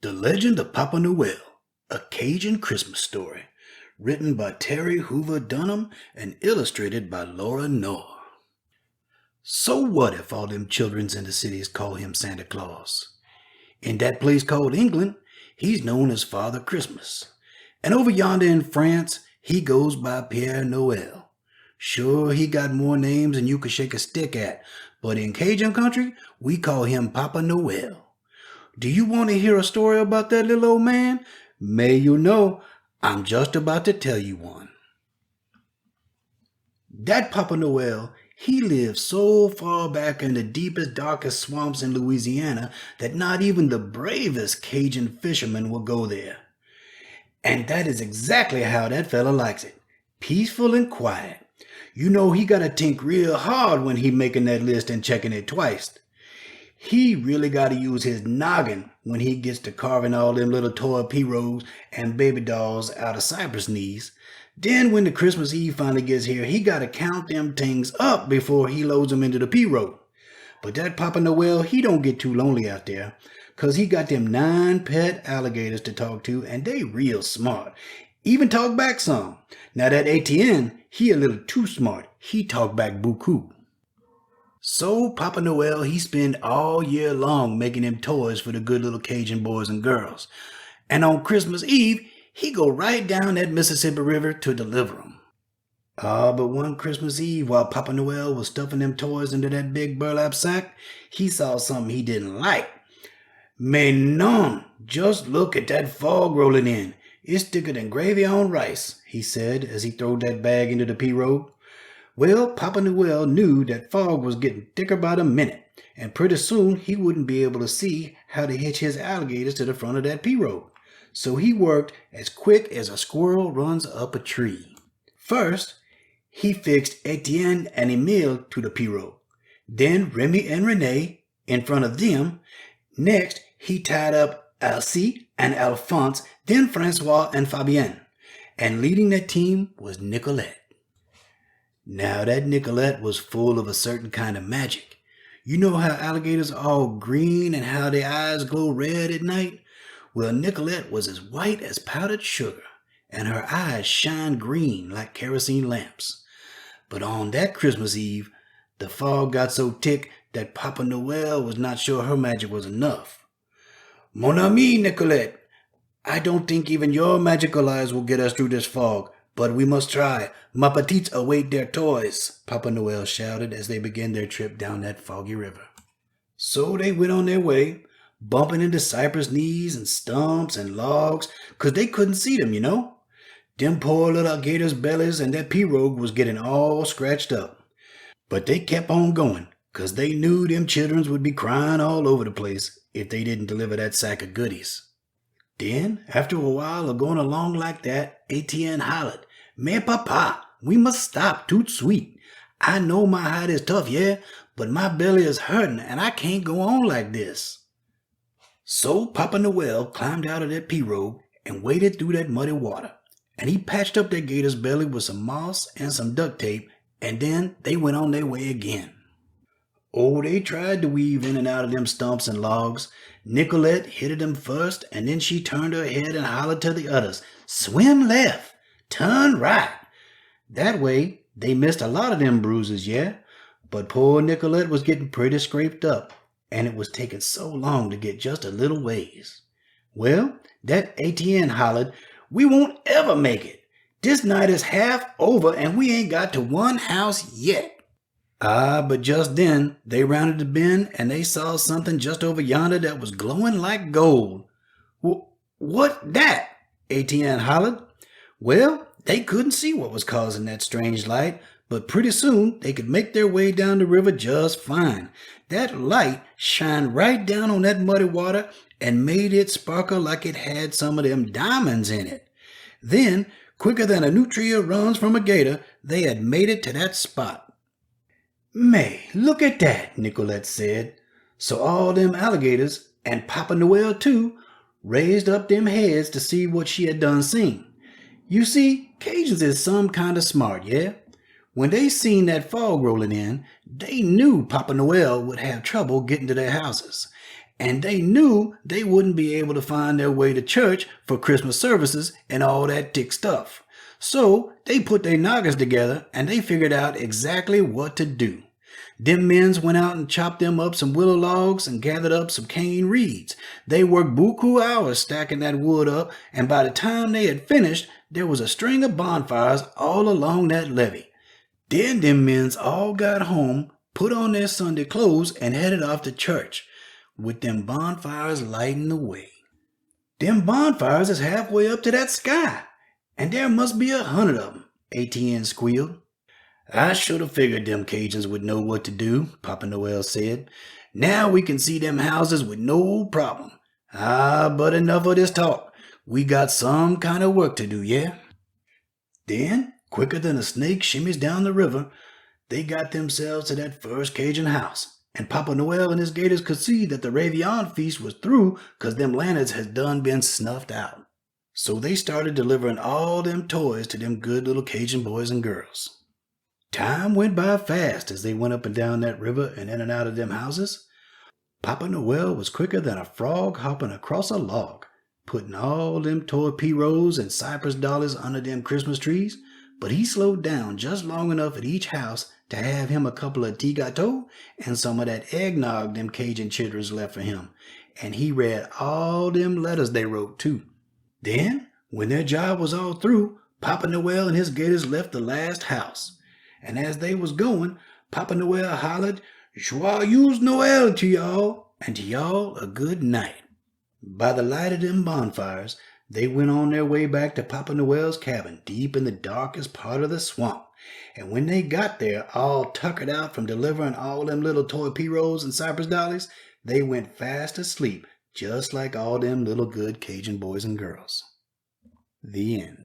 The Legend of Papa Noel, a Cajun Christmas story, written by Terri, Hoover, Dunham, and illustrated by Knorr. So what if all them childrens in the cities call him Santa Claus? In that place called England, he's known as Father Christmas. And over yonder in France, he goes by Père Noel. Sure, he got more names than you could shake a stick at, but in Cajun country, we call him Papa Noel. Do you want to hear a story about that little old man? May you know, I'm just about to tell you one. That Papa Noel, he lived so far back in the deepest, darkest swamps in Louisiana that not even the bravest Cajun fisherman will go there. And that is exactly how that fella likes it. Peaceful and quiet. You know he gotta think real hard when he making that list and checking it twice. He really gotta use his noggin when he gets to carving all them little toy pirogues and baby dolls out of cypress knees. Then when the Christmas Eve finally gets here, he gotta count them things up before he loads them into the pirogue. But that Papa Noel, he don't get too lonely out there, 'cause he got them 9 pet alligators to talk to, and they real smart. Even talk back some. Now that Etienne, he a little too smart. He talk back beaucoup. So Papa Noel, he spend all year long making them toys for the good little Cajun boys and girls. And on Christmas Eve, he go right down that Mississippi River to deliver them. But one Christmas Eve, while Papa Noel was stuffing them toys into that big burlap sack, he saw something he didn't like. Mais non, just look at that fog rolling in. It's thicker than gravy on rice, he said as he throwed that bag into the pirogue. Well, Papa Noel knew that fog was getting thicker by the minute, and pretty soon he wouldn't be able to see how to hitch his alligators to the front of that pirogue. So he worked as quick as a squirrel runs up a tree. First, he fixed Etienne and Emile to the pirogue. Then Remy and Renee in front of them. Next, he tied up Alcée and Alphonse, then Francois and Fabienne. And leading that team was Nicolette. Now that Nicolette was full of a certain kind of magic. You know how alligators are all green and how their eyes glow red at night? Well, Nicolette was as white as powdered sugar, and her eyes shine green like kerosene lamps. But on that Christmas Eve, the fog got so thick that Papa Noel was not sure her magic was enough. Mon ami, Nicolette, I don't think even your magical eyes will get us through this fog. But we must try. Ma petites await their toys, Papa Noel shouted as they began their trip down that foggy river. So they went on their way, bumping into cypress knees and stumps and logs, 'cause they couldn't see them, you know. Them poor little alligators' bellies and their pirogue was getting all scratched up. But they kept on going, 'cause they knew them childrens would be crying all over the place if they didn't deliver that sack of goodies. Then, after a while of going along like that, Etienne hollered, "Mais papa, we must stop, tout sweet. I know my hide is tough, yeah, but my belly is hurting and I can't go on like this." So Papa Noel climbed out of that pirogue and waded through that muddy water, and he patched up that gator's belly with some moss and some duct tape, and then they went on their way again. Oh, they tried to weave in and out of them stumps and logs. Nicolette hit them first, and then she turned her head and hollered to the others, "Swim left, turn right." That way, they missed a lot of them bruises, yeah, but poor Nicolette was getting pretty scraped up, and it was taking so long to get just a little ways. Well, that Etienne hollered, "We won't ever make it. This night is half over, and we ain't got to one house yet." But just then, they rounded the bend, and they saw something just over yonder that was glowing like gold. "What that?" Etienne hollered. Well, they couldn't see what was causing that strange light, but pretty soon they could make their way down the river just fine. That light shined right down on that muddy water and made it sparkle like it had some of them diamonds in it. Then, quicker than a nutria runs from a gator, they had made it to that spot. "May, look at that," Nicolette said. So all them alligators, and Papa Noel too, raised up them heads to see what she had done seen. You see, Cajuns is some kind of smart, yeah? When they seen that fog rolling in, they knew Papa Noel would have trouble getting to their houses. and they knew they wouldn't be able to find their way to church for Christmas services and all that thick stuff. So they put their noggins together and they figured out exactly what to do. Them men's went out and chopped them up some willow logs and gathered up some cane reeds. They worked buku hours stacking that wood up, and by the time they had finished, there was a string of bonfires all along that levee. Then them men's all got home, put on their Sunday clothes, and headed off to church, with them bonfires lighting the way. Them bonfires is halfway up to that sky, and there must be 100 of them, ATN squealed. I should have figured them Cajuns would know what to do, Papa Noel said. Now we can see them houses with no problem. But enough of this talk. We got some kind of work to do, yeah? Then, quicker than a snake shimmies down the river, they got themselves to that first Cajun house. And Papa Noel and his gators could see that the Ravion feast was through 'cause them lanterns had done been snuffed out. So they started delivering all them toys to them good little Cajun boys and girls. Time went by fast as they went up and down that river and in and out of them houses. Papa Noel was quicker than a frog hopping across a log, putting all them toy Pierrots and cypress dollars under them Christmas trees, but he slowed down just long enough at each house to have him a couple of tea gâteaux and some of that eggnog them Cajun childrens left for him, and he read all them letters they wrote too. Then, when their job was all through, Papa Noel and his gators left the last house. And as they was going, Papa Noel hollered, "Joyeux Noel to y'all, and to y'all a good night." By the light of them bonfires, they went on their way back to Papa Noel's cabin deep in the darkest part of the swamp. And when they got there, all tuckered out from delivering all them little toy Pierrots and cypress dollies, they went fast asleep, just like all them little good Cajun boys and girls. The end.